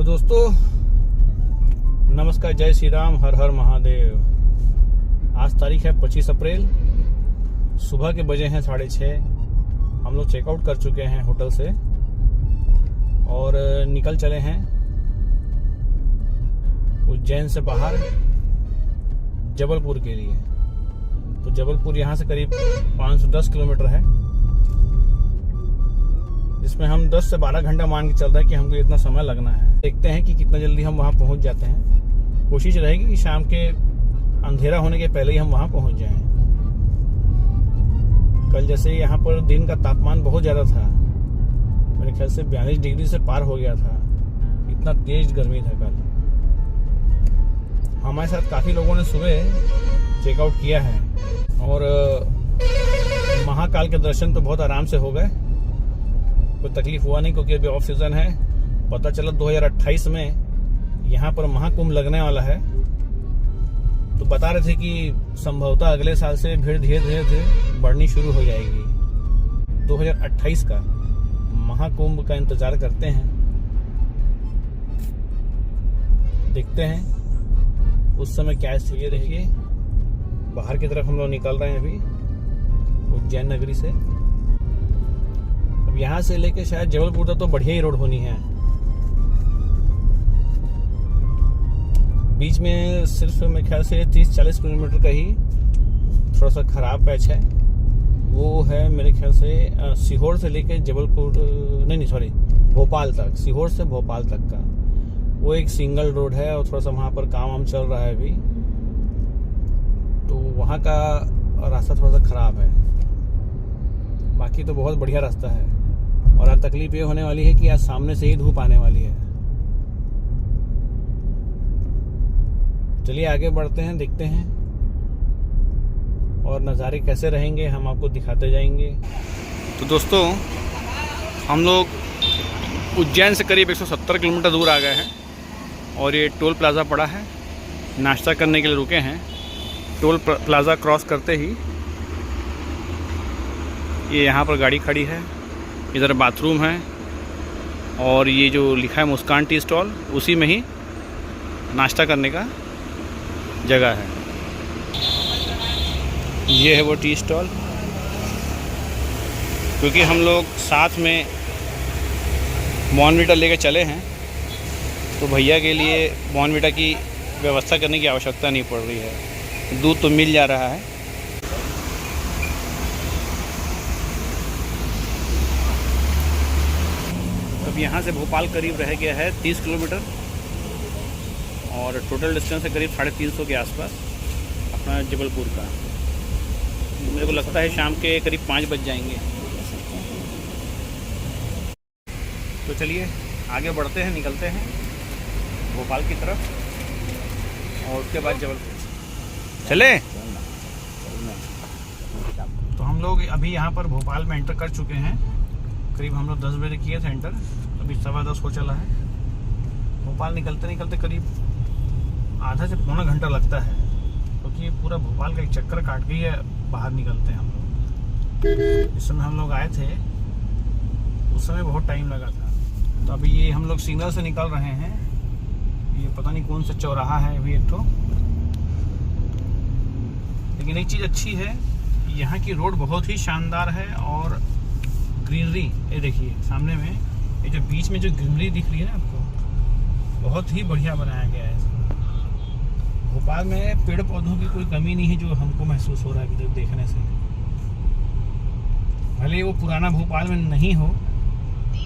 दोस्तों नमस्कार, जय श्री राम, हर हर महादेव। आज तारीख है 25 अप्रैल। सुबह के बजे हैं 6:30। हम लोग चेकआउट कर चुके हैं होटल से और निकल चले हैं उज्जैन से बाहर जबलपुर के लिए। तो जबलपुर यहाँ से करीब 510 किलोमीटर है, जिसमें हम 10 से 12 घंटा मान के चल रहा है कि हमको इतना समय लगना है। देखते हैं कि कितना जल्दी हम वहाँ पहुँच जाते हैं। कोशिश रहेगी कि शाम के अंधेरा होने के पहले ही हम वहाँ पहुँच जाएं। कल जैसे यहाँ पर दिन का तापमान बहुत ज़्यादा था, मेरे ख्याल से 42 डिग्री से पार हो गया था। इतना तेज गर्मी था कल। हमारे साथ काफ़ी लोगों ने सुबह चेकआउट किया है और महाकाल के दर्शन तो बहुत आराम से हो गए, कोई तकलीफ हुआ नहीं, क्योंकि अभी ऑफ सीजन है। पता चला 2028 में यहाँ पर महाकुंभ लगने वाला है। तो बता रहे थे कि संभवतः अगले साल से भीड़ धीरे धीरे बढ़नी शुरू हो जाएगी। 2028 का महाकुंभ का इंतजार करते हैं, देखते हैं उस समय क्या स्थिति रहेगी। बाहर की तरफ हम लोग निकल रहे हैं अभी उज्जैन नगरी से। अब यहाँ से लेके शायद जबलपुर तक तो बढ़िया ही रोड होनी है। बीच में सिर्फ मेरे ख्याल से 30-40 किलोमीटर का ही थोड़ा सा खराब पैच है। वो है मेरे ख्याल से सीहोर से लेके जबलपुर, नहीं सॉरी, भोपाल तक, सीहोर से भोपाल तक का वो एक सिंगल रोड है और थोड़ा सा वहाँ पर काम चल रहा है अभी, तो वहाँ का रास्ता थोड़ा सा खराब है। बाकी तो बहुत बढ़िया रास्ता है। और आज तकलीफ ये होने वाली है कि आज सामने से ही धूप आने वाली है। चलिए आगे बढ़ते हैं, देखते हैं और नज़ारे कैसे रहेंगे हम आपको दिखाते जाएंगे। तो दोस्तों हम लोग उज्जैन से करीब 170 किलोमीटर दूर आ गए हैं और ये टोल प्लाज़ा पड़ा है। नाश्ता करने के लिए रुके हैं। टोल प्लाज़ा क्रॉस करते ही ये यहाँ पर गाड़ी खड़ी है, इधर बाथरूम है और ये जो लिखा है मुस्कान टी स्टॉल, उसी में ही नाश्ता करने का जगह है। ये है वो टी स्टॉल। क्योंकि हम लोग साथ में बॉर्नविटा लेकर चले हैं तो भैया के लिए बॉर्नविटा की व्यवस्था करने की आवश्यकता नहीं पड़ रही है, दूध तो मिल जा रहा है। अब यहाँ से भोपाल करीब रह गया है 30 किलोमीटर और टोटल डिस्टेंस है करीब 350 के आसपास अपना जबलपुर का। मेरे को लगता है शाम के करीब 5 बज जाएंगे। तो चलिए आगे बढ़ते हैं, निकलते हैं भोपाल की तरफ और उसके बाद जबलपुर चले। तो हम लोग अभी यहाँ पर भोपाल में एंटर कर चुके हैं। करीब हम लोग 10 बजे किए थे एंटर, अभी 10:15 हो चला है। भोपाल निकलते निकलते करीब आधा से पौना घंटा लगता है, क्योंकि ये पूरा भोपाल का एक चक्कर काट के ही बाहर निकलते हैं हम लोग। इस समय हम लोग आए थे उस समय बहुत टाइम लगा था। तो अभी ये हम लोग सिग्नल से निकल रहे हैं। ये पता नहीं कौन सा चौराहा है अभी एक ठो, लेकिन एक चीज़ अच्छी है, यहाँ की रोड बहुत ही शानदार है और ग्रीनरी, ये देखिए सामने में ये जो बीच में जो ग्रीनरी दिख रही है ना आपको, बहुत ही बढ़िया बनाया गया है। भोपाल में पेड़ पौधों की कोई कमी नहीं है जो हमको महसूस हो रहा है अभी तक देखने से। भले वो पुराना भोपाल में नहीं हो,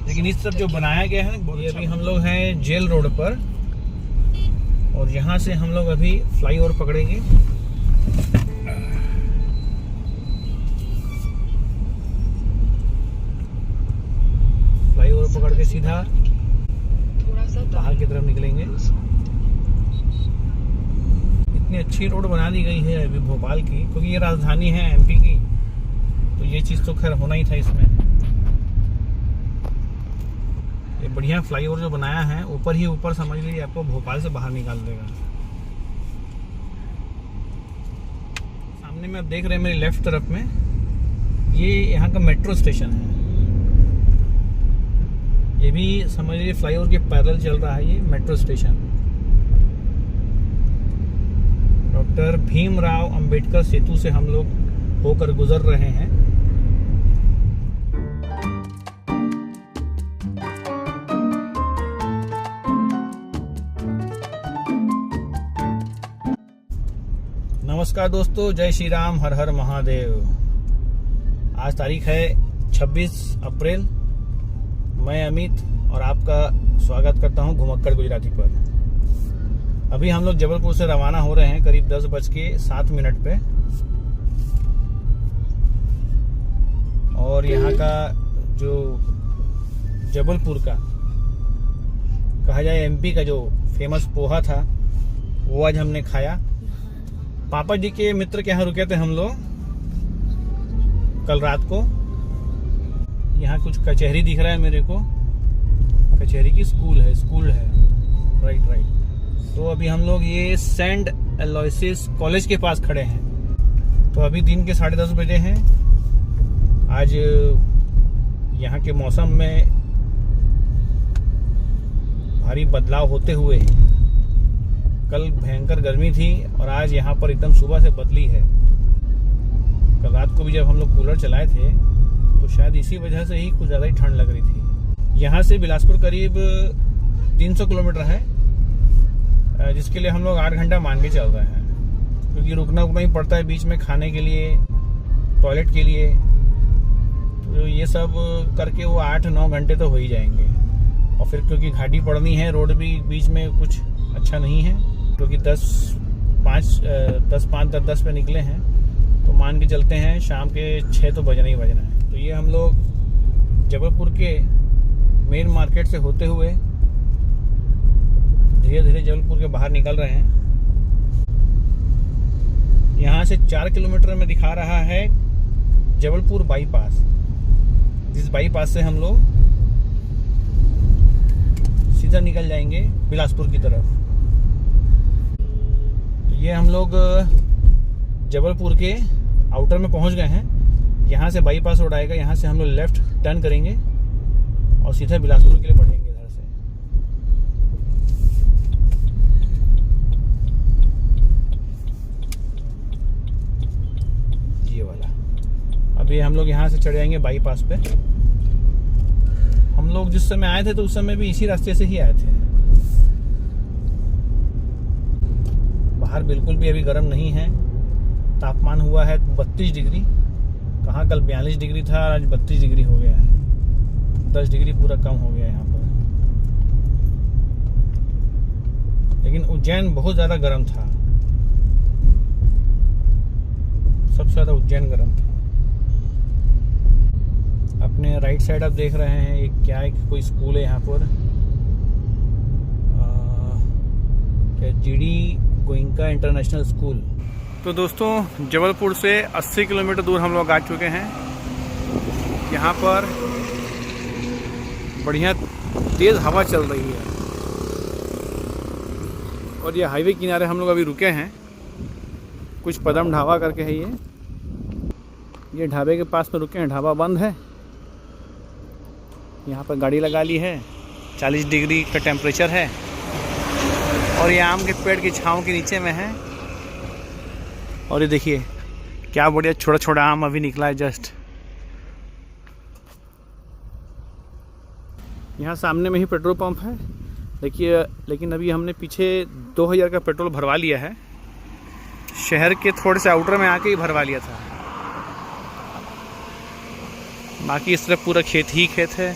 लेकिन इस तरफ जो बनाया गया है ना, ये अभी हम लोग हैं जेल रोड पर और यहाँ से हम लोग अभी फ्लाईओवर पकड़ेंगे। फ्लाईओवर पकड़ के सीधा बाहर की तरफ निकलेंगे। इतनी अच्छी रोड बना दी गई है अभी भोपाल की, क्योंकि ये राजधानी है एमपी की, तो ये चीज़ तो खैर होना ही था इसमें। ये बढ़िया फ्लाईओवर जो बनाया है, ऊपर ही ऊपर समझ लीजिए आपको भोपाल से बाहर निकाल देगा। सामने में आप देख रहे हैं मेरी लेफ्ट तरफ में, ये यहाँ का मेट्रो स्टेशन है। ये भी समझ लीजिए फ्लाईओवर के पैरेलल चल रहा है ये metro station. Doctor Bhimrao Ambedkar Setu से हम लोग होकर गुजर रहे हैं। नमस्कार दोस्तों, जय श्री राम, हर हर महादेव। आज तारीख है 26 अप्रैल। मैं अमित और आपका स्वागत करता हूं घुमक्कड़ गुजराती पर। अभी हम लोग जबलपुर से रवाना हो रहे हैं करीब 10:07 पे। और यहाँ का जो जबलपुर का कहा जाए एमपी का जो फेमस पोहा था वो आज हमने खाया। पापा जी के मित्र के यहाँ रुके थे हम लोग कल रात को। यहाँ कुछ कचहरी दिख रहा है मेरे को, कचहरी की स्कूल है। राइट। तो अभी हम लोग ये सेंट एलोयसिस कॉलेज के पास खड़े हैं। तो अभी दिन के 10:30 बजे हैं। आज यहाँ के मौसम में भारी बदलाव होते हुए कल भयंकर गर्मी थी और आज यहाँ पर एकदम सुबह से बदली है। कल रात को भी जब हम लोग कूलर चलाए थे तो शायद इसी वजह से ही कुछ ज़्यादा ही ठंड लग रही थी। यहाँ से बिलासपुर करीब 300 किलोमीटर है, जिसके लिए हम लोग 8 घंटा मान के चल रहे हैं, क्योंकि रुकना ही पड़ता है बीच में खाने के लिए, टॉयलेट के लिए। तो ये सब करके वो 8-9 घंटे तो हो ही जाएंगे। और फिर क्योंकि घाटी पड़नी है, रोड भी बीच में कुछ अच्छा नहीं है, क्योंकि 10 पे निकले हैं तो मान के चलते हैं शाम के 6 तो बजना ही बजना है। तो ये हम लोग जबलपुर के मेन मार्केट से होते हुए धीरे धीरे जबलपुर के बाहर निकल रहे हैं। यहाँ से 4 किलोमीटर में दिखा रहा है जबलपुर बाईपास, जिस बाईपास से हम लोग सीधा निकल जाएंगे बिलासपुर की तरफ। ये हम लोग जबलपुर के आउटर में पहुंच गए हैं। यहाँ से बाईपास रोड आएगा, यहाँ से हम लोग लेफ्ट टर्न करेंगे और सीधा बिलासपुर के लिए बढ़ेंगे इधर से। ये वाला अभी हम लोग यहाँ से चढ़ जाएंगे बाईपास पे। हम लोग जिस समय आए थे तो उस समय भी इसी रास्ते से ही आए थे। बाहर बिल्कुल भी अभी गर्म नहीं है। तापमान हुआ है 32 डिग्री। कहाँ कल 42 डिग्री था, आज 32 डिग्री हो गया है। 10 डिग्री पूरा कम हो गया यहाँ पर। लेकिन उज्जैन बहुत ज़्यादा गर्म था, सबसे ज़्यादा उज्जैन गर्म था। अपने राइट साइड आप देख रहे हैं एक क्या है, कोई स्कूल है यहाँ पर, क्या जीडी गोइंका इंटरनेशनल स्कूल। तो दोस्तों जबलपुर से 80 किलोमीटर दूर हम लोग आ चुके हैं। यहाँ पर बढ़िया तेज़ हवा चल रही है और ये हाईवे किनारे हम लोग अभी रुके हैं। कुछ पदम ढाबा करके है ये ढाबे के पास में रुके हैं। ढाबा बंद है। यहाँ पर गाड़ी लगा ली है। 40 डिग्री का टेम्परेचर है और ये आम के पेड़ की छांव के नीचे में है। और ये देखिए क्या बढ़िया छोटा छोटा आम अभी निकला है जस्ट। यहाँ सामने में ही पेट्रोल पंप है देखिए, लेकिन अभी हमने पीछे 2000 का पेट्रोल भरवा लिया है। शहर के थोड़े से आउटर में आके ही भरवा लिया था। बाकी इस तरफ पूरा खेत ही खेत है।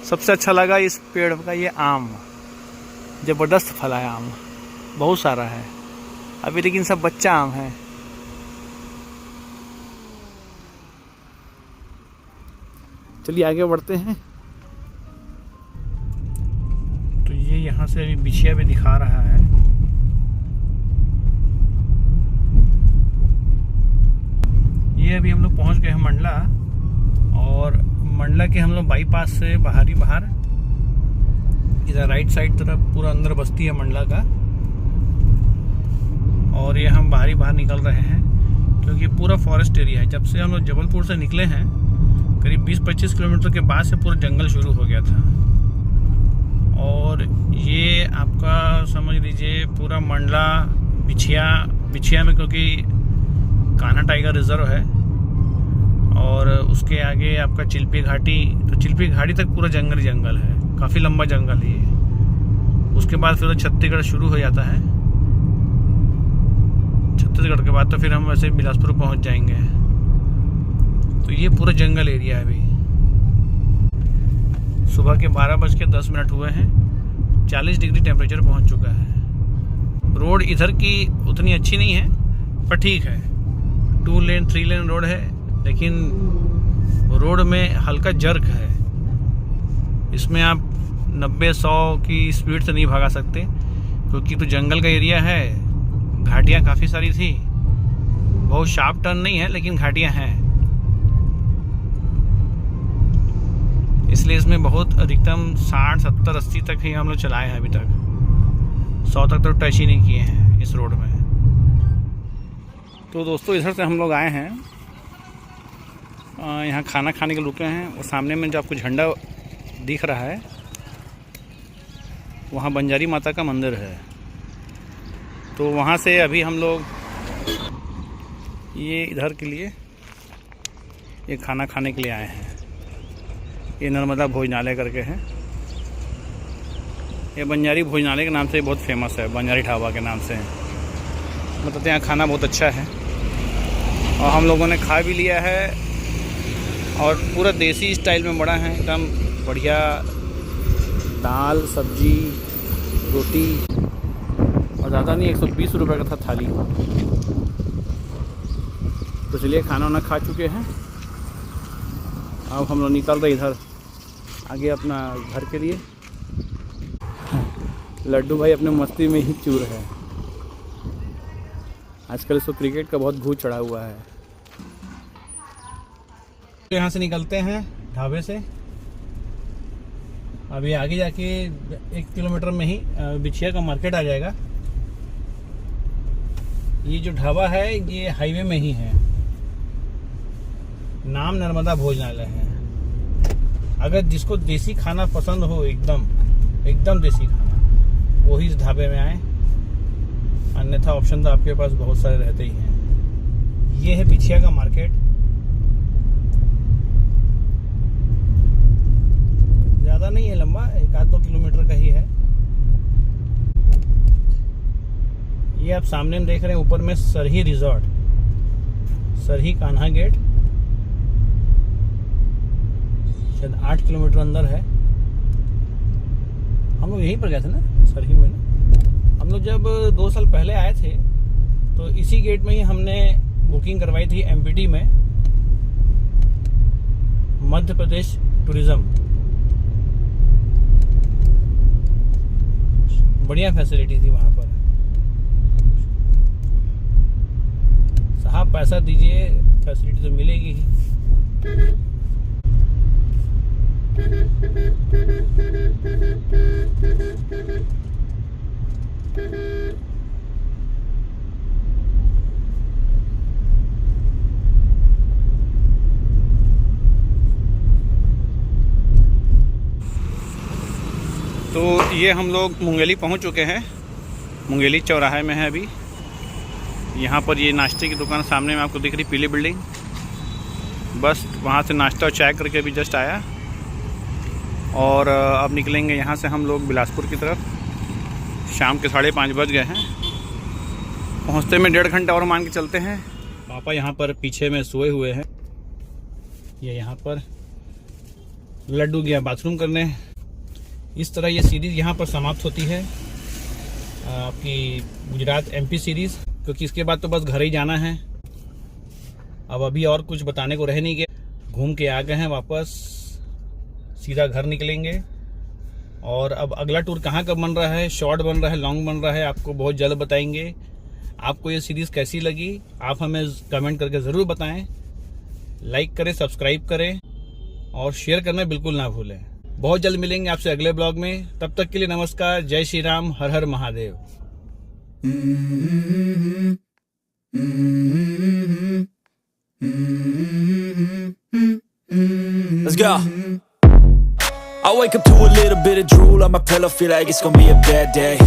सबसे अच्छा लगा इस पेड़ का ये आम, ज़बरदस्त फला है आम, बहुत सारा है अभी, लेकिन सब बच्चा आम है। चलिए आगे बढ़ते हैं। तो ये यहाँ से अभी बिछिया भी दिखा रहा है। ये अभी हम लोग पहुँच गए हैं मंडला, और मंडला के हम लोग बाईपास से बाहर इधर राइट साइड तरफ पूरा अंदर बस्ती है मंडला का। और ये हम बाहर निकल रहे हैं क्योंकि पूरा फॉरेस्ट एरिया है। जब से हम लोग जबलपुर से निकले हैं करीब 20-25 किलोमीटर के बाद से पूरा जंगल शुरू हो गया था। और ये आपका समझ लीजिए पूरा मंडला बिछिया में, क्योंकि कान्हा टाइगर रिजर्व है, और उसके आगे आपका चिल्पी घाटी, तो चिल्पी घाटी तक पूरा जंगल है, काफ़ी लंबा जंगल है ये। उसके बाद फिर छत्तीसगढ़ शुरू हो जाता है। छत्तीसगढ़ के बाद तो फिर हम वैसे बिलासपुर पहुंच जाएंगे। तो ये पूरा जंगल एरिया है। अभी सुबह के 12:10 हुए हैं, 40 डिग्री टेम्परेचर पहुंच चुका है। रोड इधर की उतनी अच्छी नहीं है, पर ठीक है, 2 लेन 3 लेन रोड है, लेकिन रोड में हल्का जर्क है। इसमें आप 90-100 की स्पीड से नहीं भगा सकते, क्योंकि तो जंगल का एरिया है, घाटियाँ काफ़ी सारी थी, बहुत शार्प टर्न नहीं है लेकिन घाटियाँ हैं, इसलिए इसमें बहुत अधिकतम 60, 70, 80 तक ही हम लोग चलाए हैं अभी तक। 100 तक तो टच ही नहीं किए हैं इस रोड में। तो दोस्तों इधर से हम लोग आए हैं, यहाँ खाना खाने के रुके हैं, और सामने में जो आपको झंडा दिख रहा है वहाँ बंजारी माता का मंदिर है। तो वहाँ से अभी हम लोग ये इधर के लिए ये खाना खाने के लिए आए हैं। ये नर्मदा भोजनालय करके है, ये बंजारी भोजनालय के नाम से बहुत फेमस है, बंजारी ढाबा के नाम से। मतलब यहाँ खाना बहुत अच्छा है, और हम लोगों ने खा भी लिया है, और पूरा देसी स्टाइल में बना है, एकदम बढ़िया। दाल, सब्जी, रोटी, और ज़्यादा नहीं, 120 रुपये का था थाली। तो चलिए खाना वाना खा चुके हैं, अब हम लोग निकल रहे इधर आगे अपना घर के लिए। लड्डू भाई अपने मस्ती में ही चूर है, आजकल इसको क्रिकेट का बहुत भूत चढ़ा हुआ है। यहाँ से निकलते हैं ढाबे से, अभी आगे जाके 1 किलोमीटर में ही बिछिया का मार्केट आ जाएगा। ये जो ढाबा है ये हाईवे में ही है, नाम नर्मदा भोजनालय है। अगर जिसको देसी खाना पसंद हो, एकदम देसी खाना, वही इस ढाबे में आए, अन्यथा ऑप्शन तो आपके पास बहुत सारे रहते ही हैं। ये है बिछिया का मार्केट, ज़्यादा नहीं है, लंबा 1-2 किलोमीटर का ही है। ये आप सामने में देख रहे हैं, ऊपर में सरही रिजॉर्ट, सरही कान्हा गेट, शायद 8 किलोमीटर अंदर है। हम लोग यहीं पर गए थे ना, सरही में ना। हम लोग जब 2 साल पहले आए थे तो इसी गेट में ही हमने बुकिंग करवाई थी, एमपीटी में, मध्य प्रदेश टूरिज्म। बढ़िया फैसिलिटी थी वहाँ पर। साहब पैसा दीजिए, फैसिलिटी तो मिलेगी ही। तो ये हम लोग मुंगेली पहुंच चुके हैं, मुंगेली चौराहे में है अभी। यहाँ पर ये नाश्ते की दुकान सामने में आपको दिख रही, पीली बिल्डिंग, बस वहाँ से नाश्ता और चाय करके अभी जस्ट आया। और अब निकलेंगे यहाँ से हम लोग बिलासपुर की तरफ। शाम के 5:30 बज गए हैं, पहुँचते में 1.5 घंटा और मान के चलते हैं। पापा यहाँ पर पीछे में सोए हुए हैं, ये यहाँ पर। लड्डू गया बाथरूम करने। इस तरह ये सीरीज़ यहाँ पर समाप्त होती है, आपकी गुजरात एमपी सीरीज़, क्योंकि इसके बाद तो बस घर ही जाना है। अब अभी और कुछ बताने को रह नहीं गया, घूम के आ गए हैं वापस, सीधा घर निकलेंगे। और अब अगला टूर कहाँ का बन रहा है, शॉर्ट बन रहा है, लॉन्ग बन रहा है, आपको बहुत जल्द बताएंगे। आपको ये सीरीज़ कैसी लगी आप हमें कमेंट करके ज़रूर बताएं। लाइक करें, सब्सक्राइब करें और शेयर करना बिल्कुल ना भूलें। बहुत जल्द मिलेंगे आपसे अगले ब्लॉग में, तब तक के लिए नमस्कार, जय श्री राम, हर हर Mahadev. Let's go. I wake up to a little bit of drool on my pillow, feel like it's gonna be a bad day.